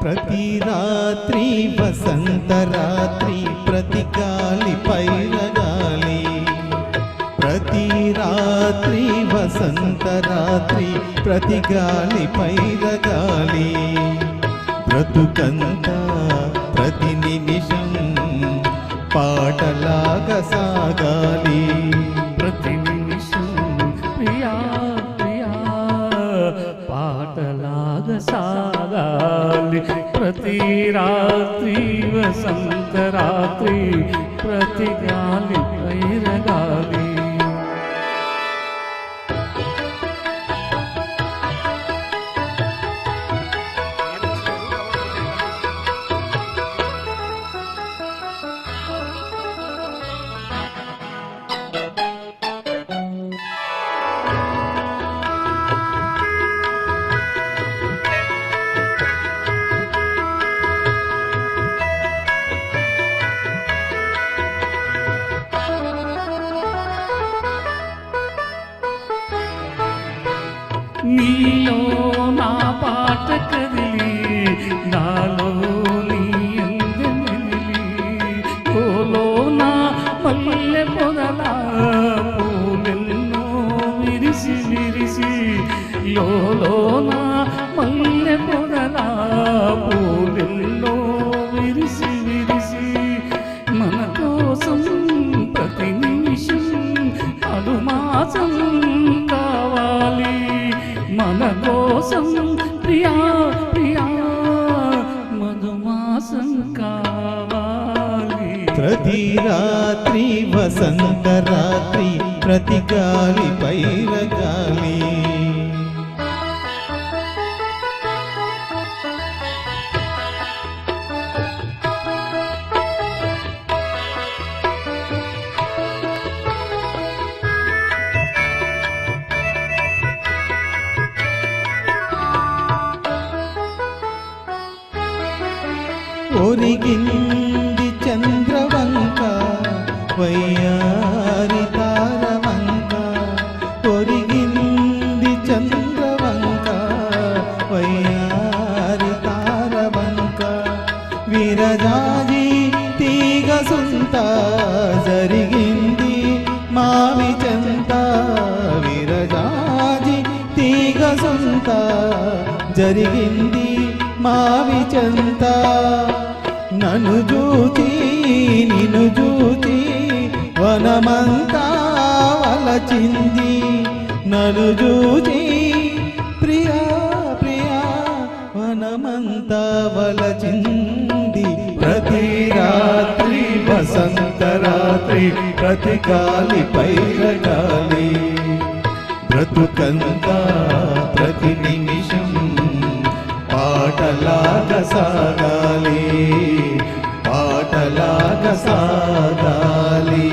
ప్రతి రాత్రి వసంత రాత్రి ప్రతి గాలి పైరగాలి, ప్రతి రాత్రి వసంత రాత్రి ప్రతి గాలి పైరగాలి, బ్రతుకంతా ప్రతి నిమిషం పాటలాగా సాగాలి, ప్రతి నిమిషం ప్రియా ప్రియా పాటలాగా సాగాలి, ప్రతి రాత్రి వసంత రాత్రి ప్రతి గాలి పైరగాలి. నీలో నా పాట కదిలి నాలో నీ అందమిలి, కోలో నా మల్లె పొదల పూలెన్నో విరిసి విరిసి, లోలో నా మల్లె పొదల పూలెన్నో విరిసి విరిసి, మన కోసం ప్రతి నిమిషం అనుమాసం కావాలి, మన కోసం ప్రియా ప్రియా మధుమాసం కావాలి. ప్రతి రాత్రి వసంత రాత్రి ప్రతి గాలి పైరగాలి, ఒరిగింది చంద్రవంక వయ్యారి తారవంక, ఒరిగింది చంద్రవంక వయ్యారి తారవంక, విరజాజి తీగ సుంత జరిగింది మావి చెంత, విరజాజి తీగ సుంత జరిగింది మావి చెంత, నన్ను చూచి నిన్ను చూచి వనమంతా వలచింది, నన్ను చూచి ప్రియా ప్రియా వనమంతా వలచింది, ప్రతి రాత్రి వసంత రాత్రి ప్రతి గాలి పైరగాలి, బ్రతుకంతా ప్రతి నిమిషం పాటలాగా సాగాలి, పాటలాగా సాగాలి.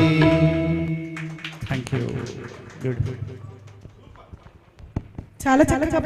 Thank you. చాలా చక్కగా